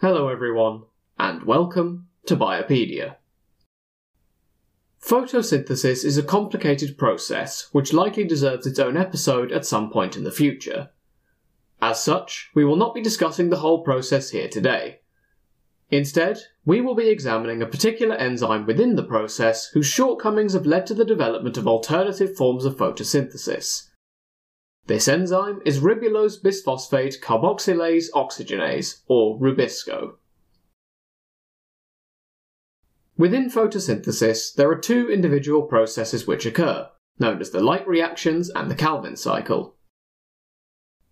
Hello everyone, and welcome to Biopedia. Photosynthesis is a complicated process which likely deserves its own episode at some point in the future. As such, we will not be discussing the whole process here today. Instead, we will be examining a particular enzyme within the process whose shortcomings have led to the development of alternative forms of photosynthesis. This enzyme is ribulose bisphosphate carboxylase oxygenase, or RuBisCO. Within photosynthesis, there are two individual processes which occur, known as the light reactions and the Calvin cycle.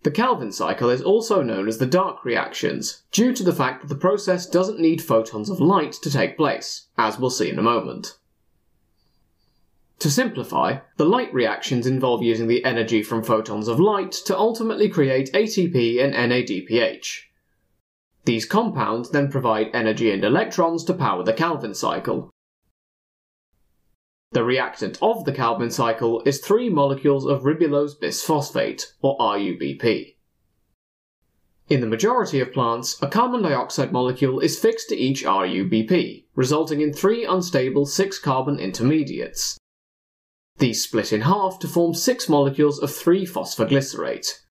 The Calvin cycle is also known as the dark reactions, due to the fact that the process doesn't need photons of light to take place, as we'll see in a moment. To simplify, the light reactions involve using the energy from photons of light to ultimately create ATP and NADPH. These compounds then provide energy and electrons to power the Calvin cycle. The reactant of the Calvin cycle is 3 molecules of ribulose bisphosphate, or RuBP. In the majority of plants, a carbon dioxide molecule is fixed to each RuBP, resulting in 3 unstable 6-carbon intermediates. These split in half to form 6 molecules of 3-phosphoglycerate.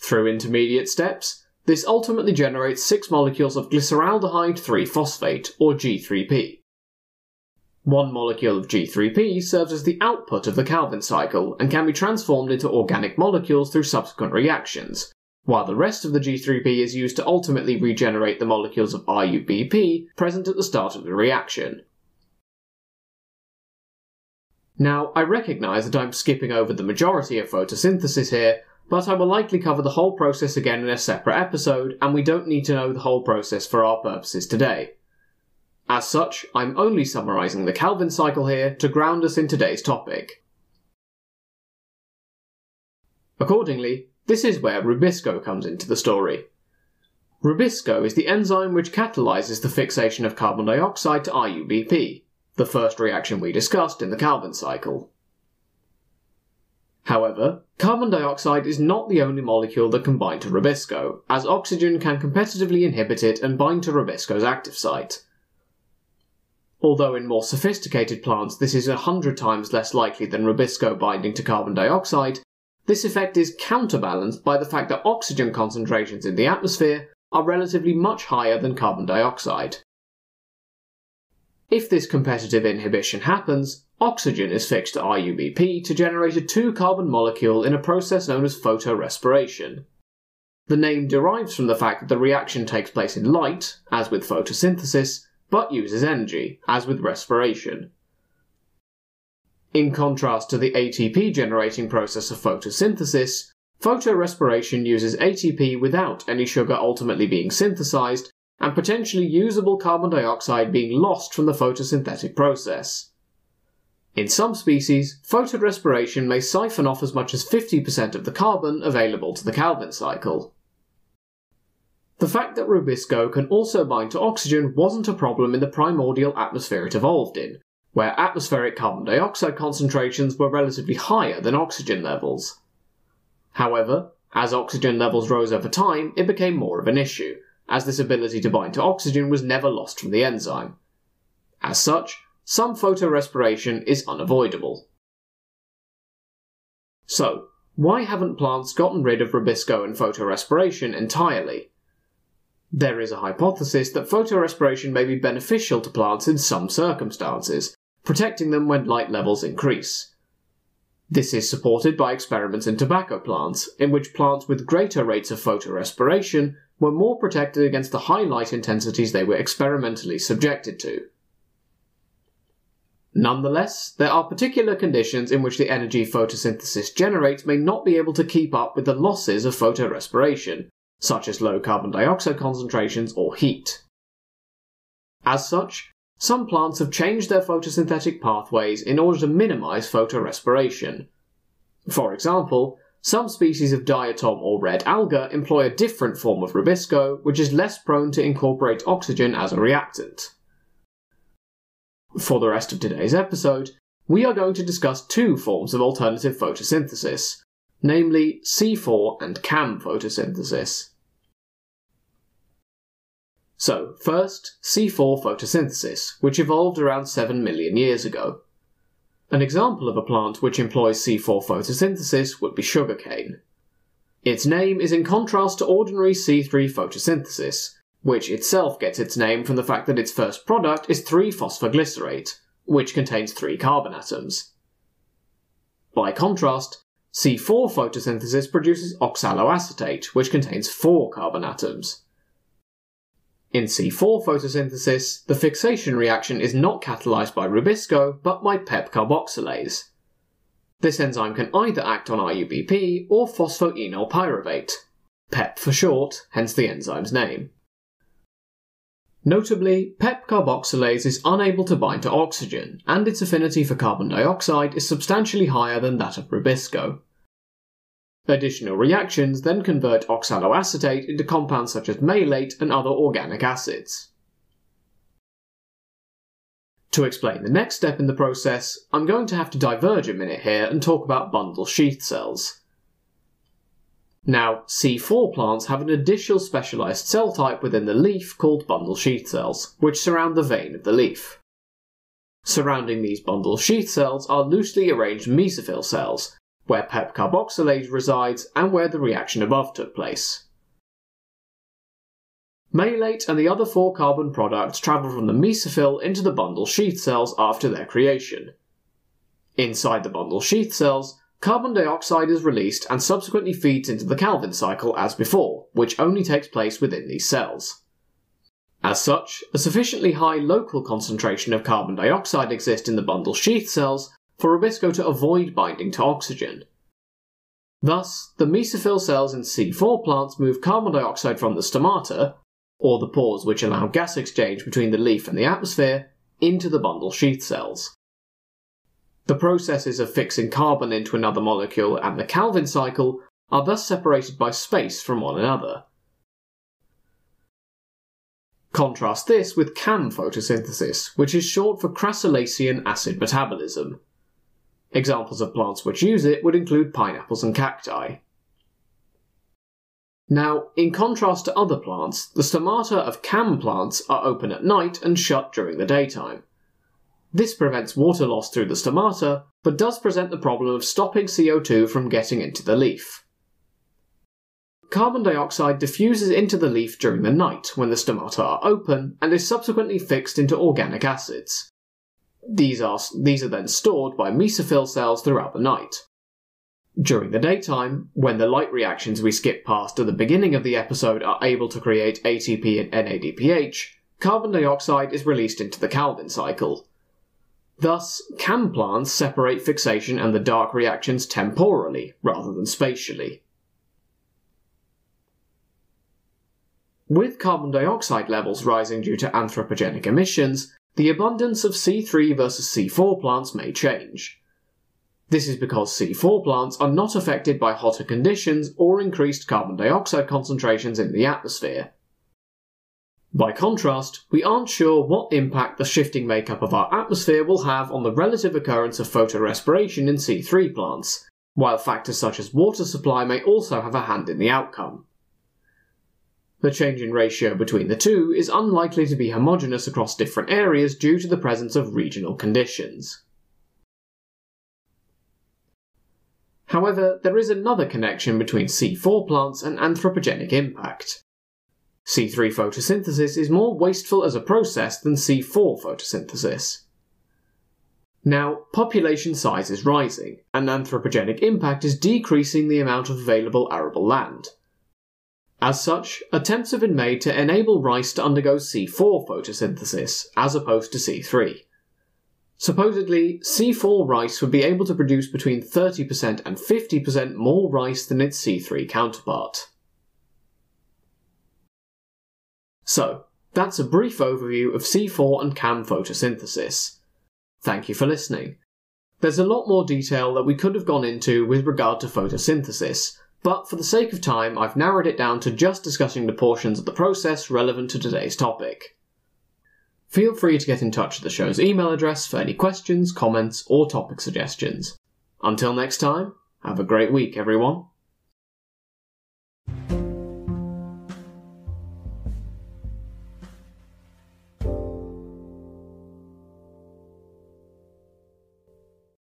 Through intermediate steps, this ultimately generates 6 molecules of glyceraldehyde 3-phosphate, or G3P. 1 molecule of G3P serves as the output of the Calvin cycle and can be transformed into organic molecules through subsequent reactions, while the rest of the G3P is used to ultimately regenerate the molecules of RuBP present at the start of the reaction. Now, I recognise that I'm skipping over the majority of photosynthesis here, but I will likely cover the whole process again in a separate episode, and we don't need to know the whole process for our purposes today. As such, I'm only summarising the Calvin cycle here to ground us in today's topic. Accordingly, this is where RuBisCO comes into the story. RuBisCO is the enzyme which catalyses the fixation of carbon dioxide to RuBP, the first reaction we discussed in the Calvin cycle. However, carbon dioxide is not the only molecule that can bind to RuBisCO, as oxygen can competitively inhibit it and bind to RuBisCO's active site. Although in more sophisticated plants this is 100 times less likely than RuBisCO binding to carbon dioxide, this effect is counterbalanced by the fact that oxygen concentrations in the atmosphere are relatively much higher than carbon dioxide. If this competitive inhibition happens, oxygen is fixed to RuBP to generate a 2-carbon molecule in a process known as photorespiration. The name derives from the fact that the reaction takes place in light, as with photosynthesis, but uses energy, as with respiration. In contrast to the ATP generating process of photosynthesis, photorespiration uses ATP without any sugar ultimately being synthesized, and potentially usable carbon dioxide being lost from the photosynthetic process. In some species, photorespiration may siphon off as much as 50% of the carbon available to the Calvin cycle. The fact that RuBisCO can also bind to oxygen wasn't a problem in the primordial atmosphere it evolved in, where atmospheric carbon dioxide concentrations were relatively higher than oxygen levels. However, as oxygen levels rose over time, it became more of an issue, as this ability to bind to oxygen was never lost from the enzyme. As such, some photorespiration is unavoidable. So, why haven't plants gotten rid of RuBisCO and photorespiration entirely? There is a hypothesis that photorespiration may be beneficial to plants in some circumstances, protecting them when light levels increase. This is supported by experiments in tobacco plants, in which plants with greater rates of photorespiration were more protected against the high light intensities they were experimentally subjected to. Nonetheless, there are particular conditions in which the energy photosynthesis generates may not be able to keep up with the losses of photorespiration, such as low carbon dioxide concentrations or heat. As such, some plants have changed their photosynthetic pathways in order to minimize photorespiration. For example, some species of diatom or red alga employ a different form of RuBisCO, which is less prone to incorporate oxygen as a reactant. For the rest of today's episode, we are going to discuss 2 forms of alternative photosynthesis, namely C4 and CAM photosynthesis. So, first, C4 photosynthesis, which evolved around 7 million years ago. An example of a plant which employs C4 photosynthesis would be sugarcane. Its name is in contrast to ordinary C3 photosynthesis, which itself gets its name from the fact that its first product is 3-phosphoglycerate, which contains 3 carbon atoms. By contrast, C4 photosynthesis produces oxaloacetate, which contains 4 carbon atoms. In C4 photosynthesis, the fixation reaction is not catalyzed by RuBisCO, but by PEP carboxylase. This enzyme can either act on IUBP or phosphoenol pyruvate, PEP for short, hence the enzyme's name. Notably, PEP carboxylase is unable to bind to oxygen, and its affinity for carbon dioxide is substantially higher than that of RuBisCO. Additional reactions then convert oxaloacetate into compounds such as malate and other organic acids. To explain the next step in the process, I'm going to have to diverge a minute here and talk about bundle sheath cells. Now, C4 plants have an additional specialised cell type within the leaf called bundle sheath cells, which surround the vein of the leaf. Surrounding these bundle sheath cells are loosely arranged mesophyll cells, where PEP carboxylase resides and where the reaction above took place. Malate and the other 4 carbon products travel from the mesophyll into the bundle sheath cells after their creation. Inside the bundle sheath cells, carbon dioxide is released and subsequently feeds into the Calvin cycle as before, which only takes place within these cells. As such, a sufficiently high local concentration of carbon dioxide exists in the bundle sheath cells for RuBisCO to avoid binding to oxygen. Thus, the mesophyll cells in C4 plants move carbon dioxide from the stomata, or the pores which allow gas exchange between the leaf and the atmosphere, into the bundle sheath cells. The processes of fixing carbon into another molecule and the Calvin cycle are thus separated by space from one another. Contrast this with CAM photosynthesis, which is short for crassulacean acid metabolism. Examples of plants which use it would include pineapples and cacti. Now, in contrast to other plants, the stomata of CAM plants are open at night and shut during the daytime. This prevents water loss through the stomata, but does present the problem of stopping CO2 from getting into the leaf. Carbon dioxide diffuses into the leaf during the night when the stomata are open and is subsequently fixed into organic acids. These are then stored by mesophyll cells throughout the night. During the daytime, when the light reactions we skipped past at the beginning of the episode are able to create ATP and NADPH, carbon dioxide is released into the Calvin cycle. Thus, CAM plants separate fixation and the dark reactions temporally rather than spatially. With carbon dioxide levels rising due to anthropogenic emissions, the abundance of C3 versus C4 plants may change. This is because C4 plants are not affected by hotter conditions or increased carbon dioxide concentrations in the atmosphere. By contrast, we aren't sure what impact the shifting makeup of our atmosphere will have on the relative occurrence of photorespiration in C3 plants, while factors such as water supply may also have a hand in the outcome. The change in ratio between the two is unlikely to be homogeneous across different areas due to the presence of regional conditions. However, there is another connection between C4 plants and anthropogenic impact. C3 photosynthesis is more wasteful as a process than C4 photosynthesis. Now, population size is rising, and anthropogenic impact is decreasing the amount of available arable land. As such, attempts have been made to enable rice to undergo C4 photosynthesis, as opposed to C3. Supposedly, C4 rice would be able to produce between 30% and 50% more rice than its C3 counterpart. So, that's a brief overview of C4 and CAM photosynthesis. Thank you for listening. There's a lot more detail that we could have gone into with regard to photosynthesis, but for the sake of time I've narrowed it down to just discussing the portions of the process relevant to today's topic. Feel free to get in touch with the show's email address for any questions, comments, or topic suggestions. Until next time, have a great week everyone.